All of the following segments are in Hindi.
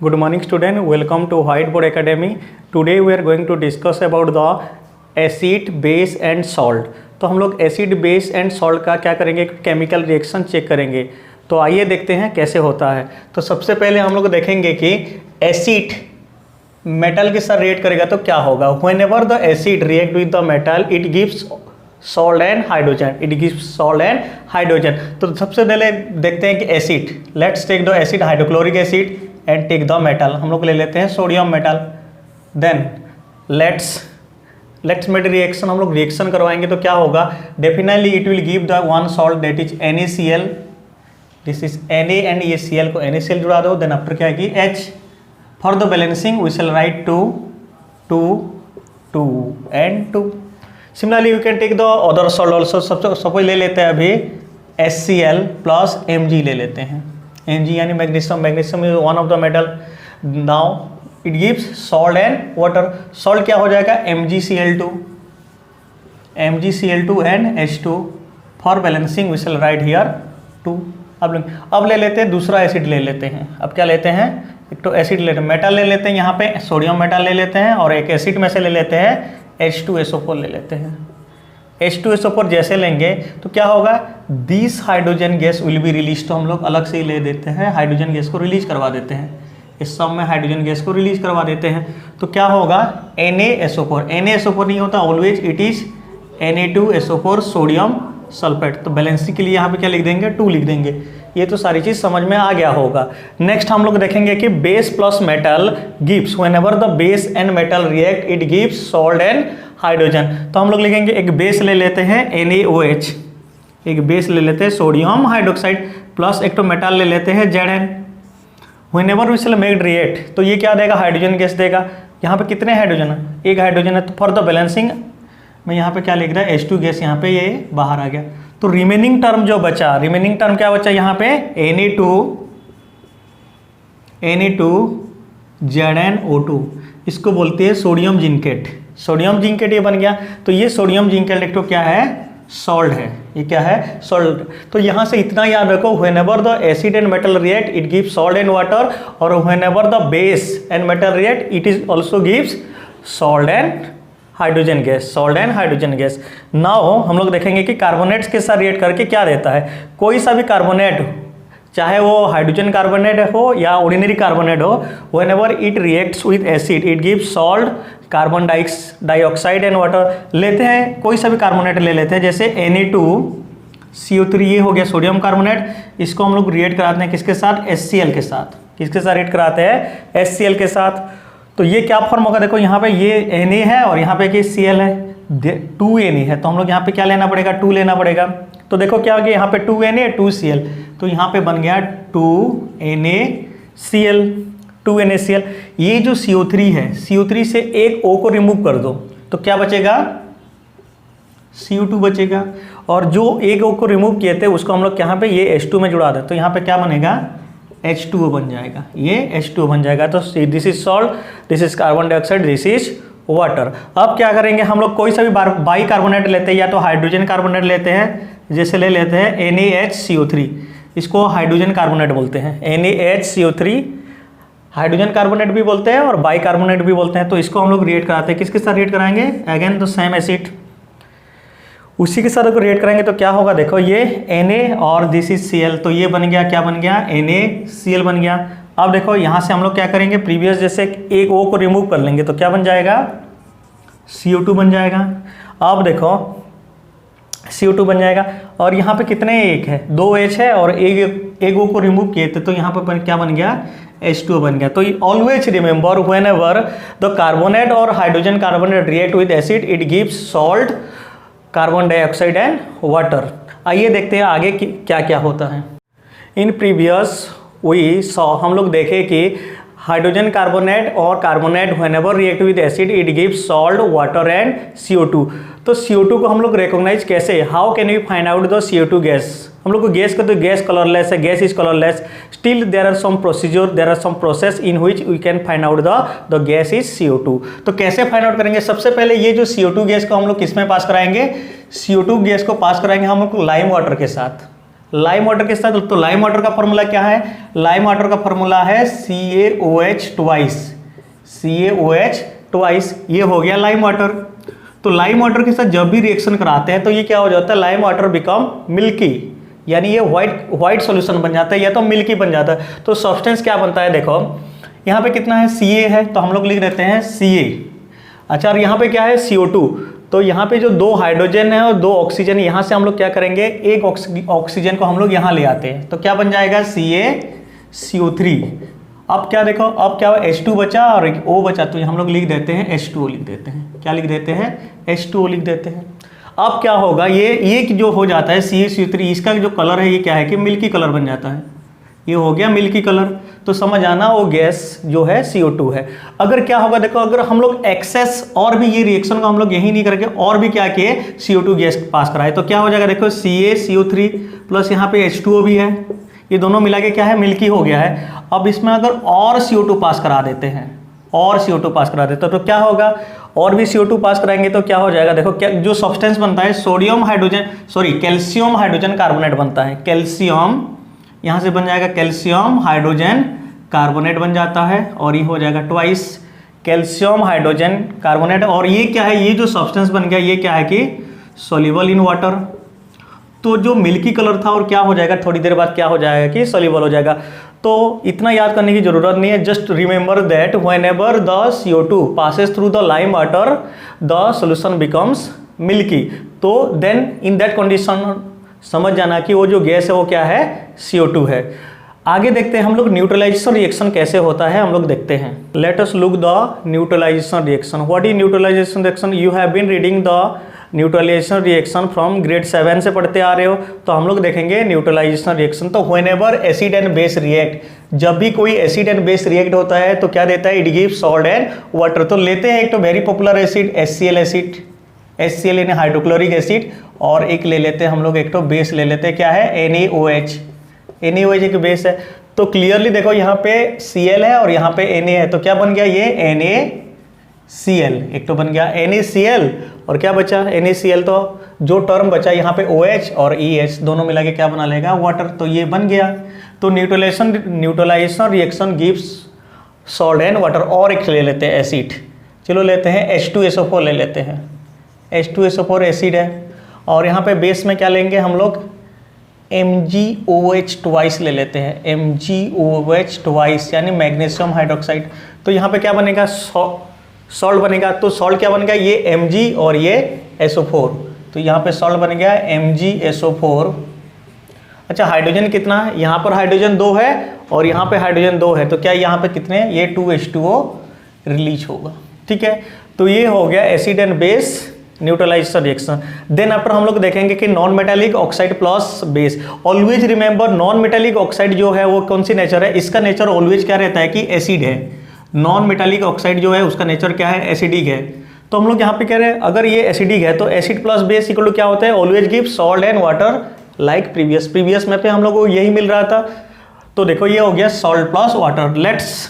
Good morning student, welcome to Whiteboard Academy. Today we are going to discuss about the acid, base and salt. तो हम लोग एसिड, बेस एंड सॉल्ट का क्या करेंगे, केमिकल रिएक्शन चेक करेंगे। तो आइए देखते हैं कैसे होता है। तो सबसे पहले हम लोग देखेंगे कि एसिड मेटल के साथ रिएक्ट करेगा तो क्या होगा। Whenever the acid react with the metal it gives salt and hydrogen, it gives salt and hydrogen. तो सबसे पहले देखते हैं कि acid, let's take the acid hydrochloric acid and take the metal. हम लोग ले लेते हैं sodium metal. Then let's made reaction, हम लोग रिएक्शन करवाएंगे तो क्या होगा। Definitely it will give the one salt that is NaCl, this is Na and ये Cl को NaCl जुड़ा दो। देन आफ्टर क्या है कि H। For the balancing we shall write 2 2 2 and 2। Similarly you can take the other salt also. Suppose ले लेते हैं अभी HCl प्लस Mg ले लेते हैं। Mg यानी magnesium, magnesium is one of the metal. Now it gives salt and water. Salt क्या हो जाएगा MgCl2, MgCl2 and H2। For balancing we shall write here 2। अब ले लेते हैं दूसरा एसिड ले लेते हैं। अब क्या लेते हैं, एक तो एसिड लेते हैं, मेटल ले लेते हैं, यहाँ पे सोडियम मेटल ले लेते हैं और एक एसिड में से ले लेते हैं H2SO4 ले लेते हैं। H2SO4 जैसे लेंगे तो क्या होगा, this hydrogen gas will be release. तो हम लोग अलग से ही ले देते हैं, हाइड्रोजन गैस को रिलीज करवा देते हैं। इस सब में हाइड्रोजन गैस को रिलीज करवा देते हैं तो क्या होगा NaSO4। NaSO4 नहीं होता, always it is Na2SO4 sodium sulphate. तो बैलेंसिंग के लिए यहाँ पे क्या लिख देंगे, 2 लिख देंगे। ये तो सारी चीज समझ में आ गया होगा। नेक्स्ट हम लोग देखेंगे कि base plus metal gives, whenever the base and metal react it gives salt and hydrogen. तो हम लोग लिखेंगे एक बेस ले लेते हैं NaOH, एक बेस ले लेते हैं सोडियम हाइड्रोक्साइड प्लस एक तो मेटल ले लेते हैं Zn। Whenever we shall make react तो ये क्या देगा, हाइड्रोजन गैस देगा। यहाँ पे कितने हाइड्रोजन है, एक हाइड्रोजन है। तो फॉर द बैलेंसिंग मैं यहाँ पे क्या लिख रहा है, H2 गैस यहाँ पे ये बाहर आ गया। तो रिमेनिंग टर्म जो बचा, रिमेनिंग टर्म क्या बचा यहाँ पे Na2 ZnO2, इसको बोलते हैं सोडियम जिंकेट। सोडियम जिंकेट ये बन गया। तो ये सोडियम जिंकेट एक तो क्या है, सॉल्ट है। ये क्या है, सॉल्ट। तो यहाँ से इतना याद रखो, whenever the acid and metal react it gives salt and water, और whenever the base and metal react it is also gives salt and hydrogen gas, salt and hydrogen gas. Now हम लोग देखेंगे कि कार्बोनेट्स के साथ रिएक्ट करके क्या देता है। कोई सा भी कार्बोनेट, चाहे वो हाइड्रोजन कार्बोनेट हो या ऑर्डिनरी कार्बोनेट हो, whenever it reacts with acid it gives salt, carbon dioxide and water. लेते हैं कोई सा भी कार्बोनेट ले लेते हैं, जैसे Na2CO3 ये हो गया सोडियम कार्बोनेट। इसको हम लोग रिएक्ट कराते हैं किसके साथ, HCl के साथ। किसके साथ रिएक्ट कराते हैं, HCl के साथ। तो ये क्या फॉर्म होगा, देखो यहाँ पे ये Na है और यहाँ पे कि Cl है, 2Na है। तो हम लोग यहाँ पे क्या लेना पड़ेगा, 2 लेना पड़ेगा। तो देखो क्या हो गया, यहाँ पे 2Na 2Cl, तो यहाँ पे बन गया 2NaCl। ये जो CO3 है, CO3 से एक O को रिमूव कर दो तो क्या बचेगा, CO2 बचेगा। और जो एक O को रिमूव किए थे उसको हम लोग यहाँ पे ये H2 में जुड़ा दे तो यहाँ पे क्या बनेगा, H2O बन जाएगा। ये H2O बन जाएगा। तो this is salt, this is carbon dioxide, this is water. अब क्या करेंगे, हम लोग कोई सा भी बाई कार्बोनेट लेते हैं या तो हाइड्रोजन कार्बोनेट लेते हैं। जैसे ले लेते हैं NaHCO3, इसको हाइड्रोजन कार्बोनेट बोलते हैं। NaHCO3 हाइड्रोजन कार्बोनेट भी बोलते हैं और बाई कार्बोनेट भी बोलते हैं। तो इसको हम लोग रिएक्ट कराते हैं, किसके साथ रिएक्ट कराएंगे, अगेन द सेम एसिड, उसी के साथ अगर रिएक्ट करेंगे तो क्या होगा, देखो ये Na और दिस इज Cl। तो ये बन गया, क्या बन गया, NaCl बन गया। अब देखो यहाँ से हम लोग क्या करेंगे, प्रीवियस जैसे एक O को रिमूव कर लेंगे तो क्या बन जाएगा, CO2 बन जाएगा। अब देखो CO2 बन जाएगा और यहाँ पे कितने एक है, 2H है और एक O को रिमूव किए थे तो यहाँ पे क्या बन गया, H2O बन गया। तो always remember whenever the carbonate और hydrogen carbonate react with acid it gives salt, carbon dioxide and water. आइए देखते हैं आगे क्या क्या होता है। इन प्रीवियस वी सॉ, हम लोग देखे कि हाइड्रोजन कार्बोनेट और carbonate whenever react with acid it gives salt, water and CO2। तो CO2 को हम लोग रिकॉग्नाइज कैसे, how can we find out the CO2 gas. हम लोग को गैस का तो गैस कलरलेस है, gas is colourless, still there are some procedure, there are some process in which we can find out the gas is CO2। तो कैसे फाइंड आउट करेंगे, सबसे पहले ये जो CO2 गैस को हम लोग किस में पास कराएंगे, CO2 गैस को पास कराएंगे हम लोग लाइम वाटर के साथ। लाइम वाटर के साथ, तो लाइम वाटर का फॉर्मूला क्या है? लाइम वाटर का फॉर्मूला है CaOH ट्वाइस, CaOH ट्वाइस, ये हो गया लाइम वाटर। तो लाइम वाटर के साथ जब भी रिएक्शन कराते हैं तो ये क्या हो जाता है? लाइम वाटर बिकम मिल्की, यानी ये व्हाइट सॉल्यूशन बन जाता है या तो मिल्की बन जाता है। तो सब्सटेंस क्या बनता है? देखो यहाँ पे कितना है? Ca है, तो हम लोग लिख देते हैं Ca। अच्छा, और यहाँ पे क्या है? CO2। तो यहाँ पे जो 2 हाइड्रोजन है और 2 ऑक्सीजन, यहाँ से हम लोग क्या करेंगे? एक ऑक्सीजन को हम लोग यहाँ ले आते हैं, तो क्या बन जाएगा? CaCO3। अब क्या देखो, अब क्या H2 बचा और एक O बचा, तो हम लोग लिख देते हैं H2O लिख देते हैं। क्या लिख देते हैं? H2O लिख देते हैं। अब क्या होगा? ये जो हो जाता है CaCO3, इसका जो कलर है ये क्या है कि मिल्की कलर बन जाता है, ये हो गया मिल्की कलर। तो समझ आना वो गैस जो है CO2 है। अगर क्या होगा देखो, अगर हम लोग एक्सेस और भी ये रिएक्शन को हम लोग यही नहीं करके और भी क्या किए, CO2 गैस पास कराए, तो क्या हो जाएगा? देखो CaCO3 प्लस यहाँ पे H2O भी है, ये दोनों मिला के क्या है? मिल्की हो गया है। अब इसमें अगर और CO2 पास करा देते हैं, और CO2 पास करा देते हैं तो क्या होगा? और भी CO2 पास कराएंगे तो क्या हो जाएगा? देखो क्या जो सब्सटेंस बनता है, कैल्शियम हाइड्रोजन कार्बोनेट बनता है। कैल्शियम यहाँ से बन जाएगा कैल्शियम हाइड्रोजन कार्बोनेट बन जाता है, और ये हो जाएगा ट्वाइस कैल्शियम हाइड्रोजन कार्बोनेट। और ये क्या है? ये जो सब्सटेंस बन गया ये क्या है कि सोल्यूबल इन वाटर। तो जो मिल्की कलर था और क्या हो जाएगा? थोड़ी देर बाद क्या हो जाएगा कि सोल्यूबल हो जाएगा। तो इतना याद करने की जरूरत नहीं है, just remember that whenever the CO2 passes through the lime water the solution becomes milky। तो देन इन दैट कंडीशन समझ जाना कि वो जो गैस है वो क्या है? CO2 है। आगे देखते हैं हम लोग न्यूट्रलाइजेशन रिएक्शन कैसे होता है, हम लोग देखते हैं। Let us look the neutralisation reaction. What is neutralisation reaction? You have been reading the neutralisation reaction from grade 7 से पढ़ते आ रहे हो, तो हम लोग देखेंगे न्यूट्रलाइजेशन रिएक्शन। तो whenever acid and base react, जब भी कोई एसिड एंड बेस रिएक्ट होता है तो क्या देता है? It gives salt and water. तो लेते हैं एक तो very popular acid HCl acid, HCl यानी हाइड्रोक्लोरिक एसिड, और एक ले लेते हैं हम लोग एक तो बेस ले लेते हैं, क्या है? NaOH। NaOH एक बेस है। तो क्लियरली देखो यहाँ पे Cl है और यहाँ पे Na है, तो क्या बन गया? ये NaCl, एक तो बन गया NaCl, और क्या बचा? NaCl। तो जो टर्म बचा यहाँ पे OH और EH दोनों मिला के क्या बना लेगा? वाटर। तो ये बन गया। तो neutralisation reaction gives salt and water. और एक ले लेते हैं एसिड, चलो लेते हैं H2SO4 ले लेते हैं। H2SO4 एसिड है, और यहाँ पे बेस में क्या लेंगे हम लोग? MgOH ट्वाइस ले लेते हैं, MgOH ट्वाइस यानी मैग्नीशियम हाइड्रोक्साइड। तो यहाँ पे क्या बनेगा? सॉल्ट बनेगा। तो सॉल्ट क्या बन गया? ये Mg और ये SO4, तो यहाँ पे सॉल्ट बन गया MgSO4। अच्छा, हाइड्रोजन कितना है? यहाँ पर हाइड्रोजन 2 है और यहाँ पे हाइड्रोजन 2 है, तो क्या यहाँ पे कितने? ये 2H2O रिलीज होगा। ठीक है, तो ये हो गया acid and base neutralisation reaction. Then after हम लोग देखेंगे कि non metallic oxide plus base. Always remember non metallic oxide जो है वो कौन सी नेचर है? इसका नेचर ऑलवेज क्या रहता है कि एसिड है। नॉन मेटालिक ऑक्साइड जो है उसका नेचर क्या है? एसिडिक है। तो हम लोग यहाँ पे कह रहे हैं अगर ये एसिडिक है तो acid plus base equal to क्या होता है? Always give salt and water like previous में पे हम लोग को यही मिल रहा था। तो देखो ये हो गया salt plus water. Let's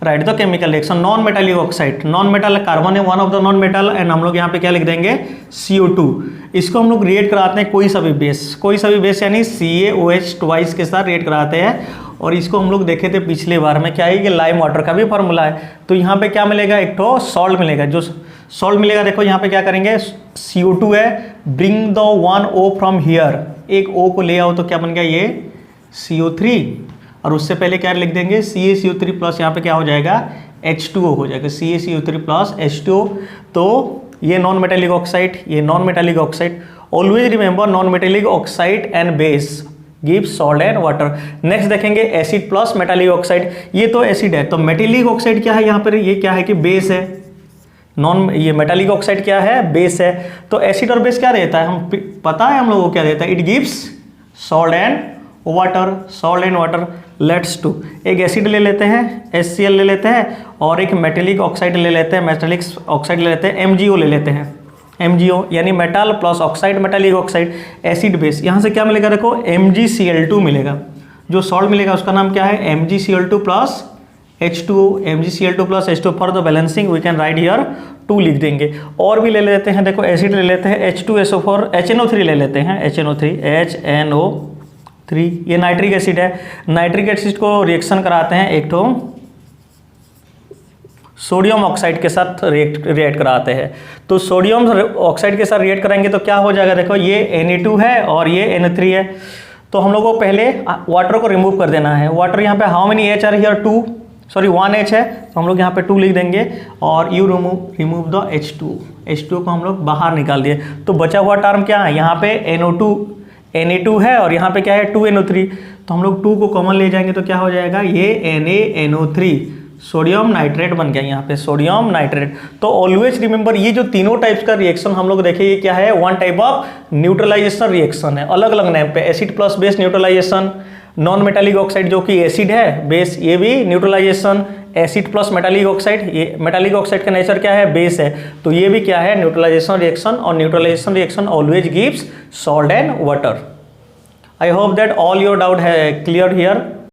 write the chemical reaction. Non metallic oxide, non metal carbon है one of the non metal, and हम लोग यहाँ पे क्या लिख देंगे? CO2। इसको हम लोग रिएक्ट कराते हैं कोई सा भी बेस यानी CaOH ट्वाइस के साथ रिएक्ट कराते हैं। और इसको हम लोग देखे थे पिछले बार में, क्या है कि लाइम वाटर का भी फॉर्मूला है। तो यहाँ पे क्या मिलेगा? एक तो सॉल्ट मिलेगा। जो सॉल्ट मिलेगा देखो यहाँ पे क्या करेंगे? CO2 है, bring the 1 O from here, एक O को ले आओ, तो क्या बन गया? ये CO3, और उससे पहले क्या लिख देंगे? CaCO3 प्लस यहाँ पे क्या हो जाएगा? H2O हो जाएगा, CaCO3 प्लस H2O। तो ये नॉन मेटालिक ऑक्साइड, ये non metallic oxide. Always remember non metallic oxide and base give salt and water. Next देखेंगे एसिड प्लस मेटालिक ऑक्साइड। ये तो एसिड है, तो मेटालिक ऑक्साइड क्या है यहाँ पर? ये क्या है कि बेस है। ये मेटालिक ऑक्साइड क्या है? बेस है। तो एसिड और बेस क्या रहता है? हम पता है हम लोगों को क्या देता है? It gives salt and water, salt and water. Let's to एक एसिड ले लेते हैं HCl ले लेते हैं, और एक मेटालिक ऑक्साइड ले लेते हैं, मेटालिक ऑक्साइड ले लेते हैं, MgO ले लेते हैं। MgO यानी metal plus oxide, metallic oxide, acid base. यहाँ से क्या मिलेगा? देखो MgCl2 मिलेगा। जो सॉल्ट मिलेगा उसका नाम क्या है? MgCl2 plus H2O, MgCl2 plus H2O। For the balancing we can write here 2 लिख देंगे। और भी ले लेते हैं, देखो एसिड ले लेते हैं H2SO4, HNO3 ले लेते हैं, HNO3 3, ये नाइट्रिक एसिड है। नाइट्रिक एसिड को रिएक्शन कराते हैं एक तो सोडियम ऑक्साइड के साथ रिएक्ट कराते हैं। तो सोडियम ऑक्साइड के साथ रिएक्ट कराएंगे तो क्या हो जाएगा, देखो ये Na2 है और ये Na3 है। तो हम लोग को पहले वाटर को रिमूव कर देना है। वाटर यहाँ पे how many H are here, 1 H है, तो हम लोग यहाँ पे 2 लिख देंगे और यू रिमूव द H2 को हम लोग बाहर निकाल दिए। तो बचा हुआ टर्म क्या है, यहाँ पे Na2 है और यहाँ पे क्या है 2NO3। तो हम लोग 2 को कॉमन ले जाएंगे तो क्या हो जाएगा, ये NaNO3 सोडियम नाइट्रेट बन गया, यहाँ पे सोडियम नाइट्रेट। तो ऑलवेज रिमेंबर ये जो तीनों टाइप्स का रिएक्शन हम लोग देखे, ये क्या है, one type of neutralisation reaction है, अलग अलग नेम पे। Acid plus base neutralisation, non metallic oxide जो कि एसिड है, बेस, ये भी neutralisation. Acid plus metallic oxide, ये मेटालिक ऑक्साइड का नेचर क्या है, बेस है, तो ये भी क्या है, न्यूट्रलाइजेशन रिएक्शन। और neutralisation reaction always gives salt and water. I hope that all your doubt है क्लियर हियर।